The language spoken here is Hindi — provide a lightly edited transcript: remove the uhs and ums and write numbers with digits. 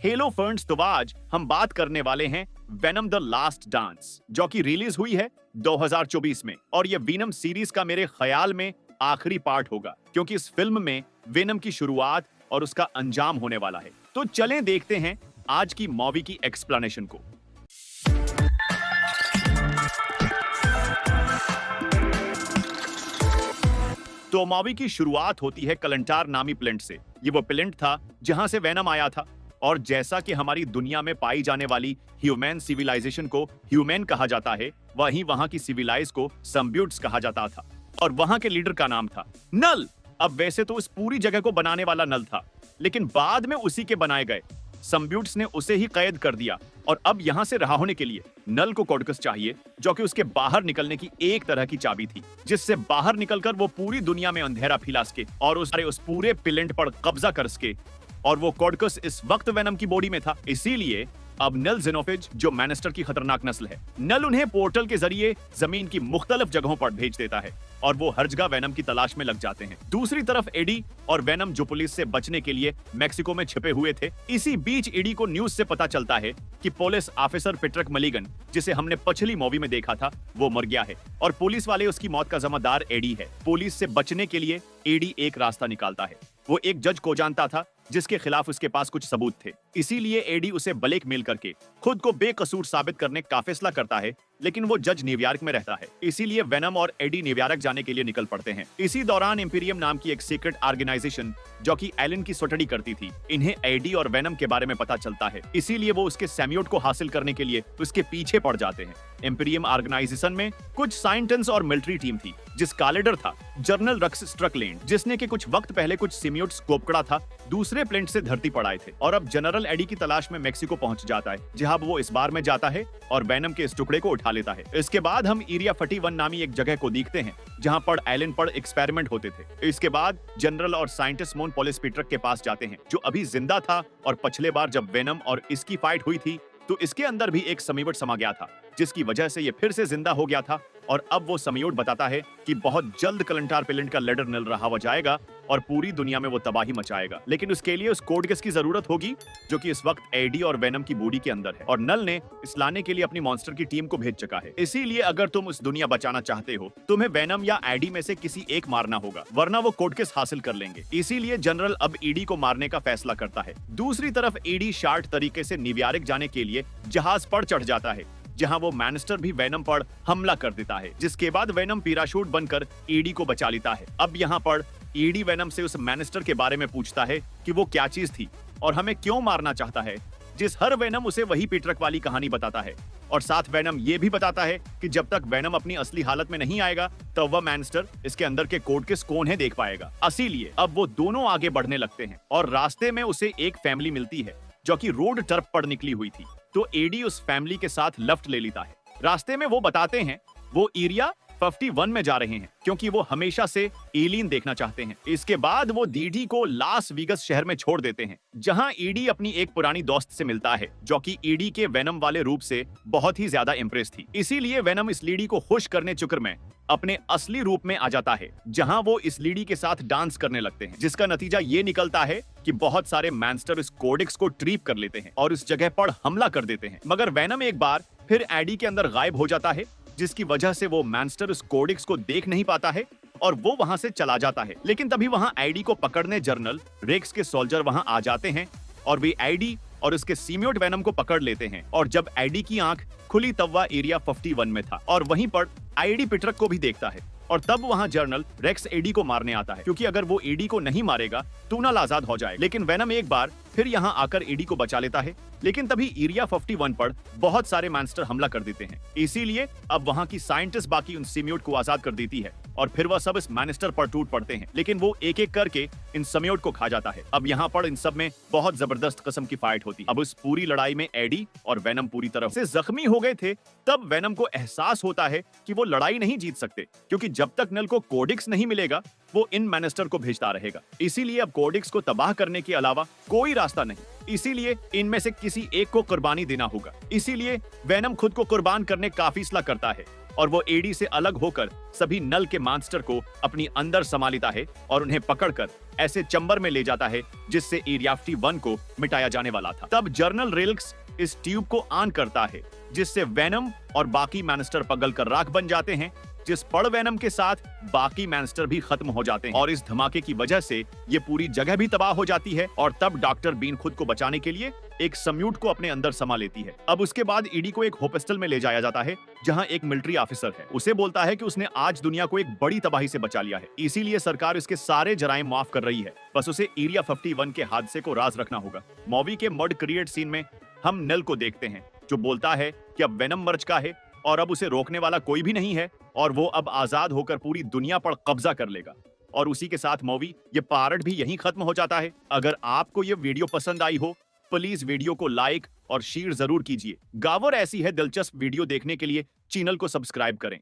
हेलो फ्रेंड्स, तो आज हम बात करने वाले हैं वेनम द लास्ट डांस, जो कि रिलीज हुई है 2024 में। और ये वेनम सीरीज का मेरे ख्याल में आखिरी पार्ट होगा, क्योंकि इस फिल्म में वेनम की शुरुआत और उसका अंजाम होने वाला है। तो चलें देखते हैं आज की मूवी की एक्सप्लेनेशन को। तो मूवी की शुरुआत होती है कलंटार नामी प्लेंट से। ये वो प्लेंट था जहां से वेनम आया था। और जैसा कि हमारी दुनिया में पाई जाने वाली ह्यूमन सिविलाइजेशन को ह्यूमन कहा जाता है, वहीं वहां की सिविलाइज को सम्ब्यूट्स कहा जाता था। और वहां के लीडर का नाम था नल। अब वैसे तो इस पूरी जगह को बनाने वाला नल था, लेकिन बाद में उसी के बनाए गए सम्ब्यूट्स ने उसे ही कैद कर दिया। और अब यहां से रहा होने के लिए नल को कॉर्डकस चाहिए, जो कि उसके बाहर निकलने की एक तरह की चाबी थी, जिससे बाहर निकलकर वो पूरी दुनिया में अंधेरा फैला सके और उस पूरे प्लेनेट पर कब्जा कर सके। और वो कॉर्डकस इस वक्त वेनम की बॉडी में था। इसीलिए अब नल जेनोफेज, जो मैनिस्टर की खतरनाक नस्ल है, नल उन्हें पोर्टल के जरिए जमीन की मुख्तलिफ जगहों पर भेज देता है और वो हर जगह वेनम की तलाश में लग जाते हैं। दूसरी तरफ एडी और वेनम, जो पुलिस से बचने के लिए मेक्सिको में छिपे हुए थे। इसी बीच एडी को न्यूज से पता चलता है कि पुलिस ऑफिसर पेट्रिक मलिगन, जिसे हमने पिछली मूवी में देखा था, वो मर गया है और पुलिस वाले उसकी मौत का जिम्मेदार एडी है। पुलिस से बचने के लिए एडी एक रास्ता निकालता है। वो एक जज को जानता था जिसके खिलाफ उसके पास कुछ सबूत थे। इसीलिए एडी उसे ब्लैकमेल करके खुद को बेकसूर साबित करने का फैसला करता है। लेकिन वो जज न्यूयॉर्क में रहता है, इसीलिए वेनम और एडी न्यूयॉर्क जाने के लिए निकल पड़ते हैं। इसी दौरान इंपीरियम नाम की एक सीक्रेट ऑर्गेनाइजेशन, जो कि एलन की स्टडी करती थी, इन्हें एडी और वेनम के बारे में पता चलता है। इसीलिए वो उसके सैम्यूट को हासिल करने के लिए उसके पीछे पड़ जाते हैं। इंपीरियम ऑर्गेनाइजेशन में कुछ साइंटिस्ट और मिलिट्री टीम थी, जिसका लीडर था जनरल रक्स स्ट्रकलैंड, जिसने के कुछ वक्त पहले कुछ सिम्यूट्स को पकड़ा था, दूसरे प्लेनेट से धरती पर आए थे। और अब जनरल एडी की तलाश में मेक्सिको पहुंच जाता है, जहां वो इस बार में जाता है और वेनम के इस टुकड़े को उठा लेता है। इसके बाद हम एरिया 41 नामी एक जगह को देखते हैं, जहां पर एलन पर एक्सपेरिमेंट होते थे। इसके बाद जनरल और साइंटिस्ट मोन पॉलिस पीटरक के पास जाते हैं, जो अभी जिंदा था। और पिछले बार जब वेनम और इसकी फाइट हुई थी, तो इसके अंदर भी एक समीवट समा गया था, जिसकी वजह से ये फिर से जिंदा हो गया था। और अब वो समीवट बताता है कि बहुत जल्द कलंटार प्लेनेट का लीडर नल रहा हो जाएगा और पूरी दुनिया में वो तबाही मचाएगा। लेकिन उसके लिए उस कॉर्डकस की जरूरत होगी, जो कि इस वक्त एडी और वेनम की बॉडी के अंदर है। और नल ने इस लाने के लिए अपनी मॉन्स्टर की टीम को भेज चुका है। इसीलिए अगर तुम उस दुनिया बचाना चाहते हो, तुम्हें वेनम या एडी में से किसी एक मारना होगा, वरना वो कॉर्डकस हासिल कर लेंगे। इसीलिए जनरल अब एडी को मारने का फैसला करता है। दूसरी तरफ एडी शार्ट तरीके से न्यूयॉर्क जाने के लिए जहाज पर चढ़ जाता है, जहां वो मैनिस्टर भी वेनम पर हमला कर देता है, जिसके बाद वेनम पैराशूट बनकर एडी को बचा लेता है। अब यहाँ पर एडी वेनम से उस मैनिस्टर के बारे में पूछता है कि वो क्या चीज थी और हमें क्यों मारना चाहता है, जिस हर वेनम उसे वही पीटरक वाली कहानी बताता है। और साथ वेनम ये भी बताता है कि जब तक वेनम अपनी असली हालत में नहीं आएगा, तब वह मैनिस्टर इसके अंदर के कॉर्डकस कौन है देख पाएगा। इसीलिए अब वो दोनों आगे बढ़ने लगते हैं और रास्ते में उसे एक फैमिली मिलती है, जो कि रोड टर्फ पर निकली हुई थी। तो एडी उस फैमिली के साथ लेफ्ट ले लेता है। रास्ते में वो बताते हैं वो एरिया 51 में जा रहे हैं, क्योंकि वो हमेशा से एलियन देखना चाहते हैं। इसके बाद वो डीडी को लास वेगस शहर में छोड़ देते हैं, जहां एडी अपनी एक पुरानी दोस्त से मिलता है, जो कि एडी के वेनम वाले रूप से बहुत ही ज्यादा इम्प्रेस थी। इसीलिए वेनम इस लेडी को खुश करने चक्कर में अपने असली रूप में आ जाता है, जहां वो इस लेडी के साथ डांस करने लगते हैं, जिसका नतीजा ये निकलता है कि बहुत सारे मैनस्टर इस कॉर्डकस को ट्रीप कर लेते हैं और इस जगह पर हमला कर देते हैं। मगर वेनम एक बार फिर एडी के अंदर गायब हो जाता है, जिसकी वजह से वो मैनस्टर उस कॉर्डकस को देख नहीं पाता है और वो वहां से चला जाता है। लेकिन तभी वहां एडी को पकड़ने जनरल रेक्स के सोल्जर वहां आ जाते हैं और वे एडी और उसके सीम्यूट वेनम को पकड़ लेते हैं। और जब एडी की आंख खुली, तब वह एरिया 51 में था और वहीं पर एडी पीटरक को भी देखता है। और तब वहां जनरल रेक्स एडी को मारने आता है, क्योंकि अगर वो एडी को नहीं मारेगा तो नल आजाद हो जाए। लेकिन वेनम एक बार फिर यहां आकर एडी को बचा लेता है। लेकिन तभी एरिया 51 पर बहुत सारे मॉन्स्टर हमला कर देते हैं। इसीलिए अब वहां की साइंटिस्ट बाकी उन सिम्यूट को आजाद कर देती है और फिर वह सब इस मॉन्स्टर पर टूट पड़ते हैं। लेकिन वो एक एक करके इन सिम्यूट को खा जाता है। अब यहाँ पर इन सब में बहुत जबरदस्त किस्म की फाइट होती। अब उस पूरी लड़ाई में एडी और वेनम पूरी तरह से जख्मी हो गए थे। तब वेनम को एहसास होता है कि वो लड़ाई नहीं जीत सकते, क्योंकि जब तक नल को कॉर्डकस नहीं मिलेगा, वो इन मैनिस्टर को भेजता रहेगा। इसीलिए अब कॉर्डकस को तबाह करने के अलावा कोई रास्ता नहीं। इसीलिए इनमें से किसी एक को कुर्बानी देना होगा। इसीलिए वेनम खुद को कुर्बान करने का फैसला करता है और वो एडी से अलग होकर सभी नल के मॉन्स्टर को अपनी अंदर समा लेता है और उन्हें पकड़कर ऐसे चंबर में ले जाता है जिससे एरिया 51 को मिटाया जाने वाला था। तब जनरल रिल्क्स इस ट्यूब को ऑन करता है जिससे वेनम और बाकी मैनिस्टर पगल कर राख बन जाते हैं, जिस पड़ वेनम के साथ बाकी मैनिस्टर भी खत्म हो जाते हैं और इस धमाके की वजह से ये पूरी जगह भी तबाह हो जाती है। और तब डॉक्टर बीन खुद को बचाने के लिए एक सम्यूट को अपने अंदर समा लेती है। अब उसके बाद ईडी को एक हॉस्पिटल में ले जाया जाता है जहां एक मिलिट्री ऑफिसर है। उसे बोलता है कि उसने आज दुनिया को एक बड़ी तबाही से बचा लिया है, इसीलिए सरकार इसके सारे जराइम माफ कर रही है, बस उसे एरिया 51 के हादसे को राज रखना होगा। मूवी के मड क्रिएट सीन में हम नेल को देखते हैं जो बोलता है कि अब वेनम मर चुका है और अब उसे रोकने वाला कोई भी नहीं है और वो अब आजाद होकर पूरी दुनिया पर कब्जा कर लेगा। और उसी के साथ मूवी ये पार्ट भी यहीं खत्म हो जाता है। अगर आपको ये वीडियो पसंद आई हो प्लीज वीडियो को लाइक और शेयर जरूर कीजिए। गावर ऐसी है दिलचस्प वीडियो देखने के लिए चैनल को सब्सक्राइब करें।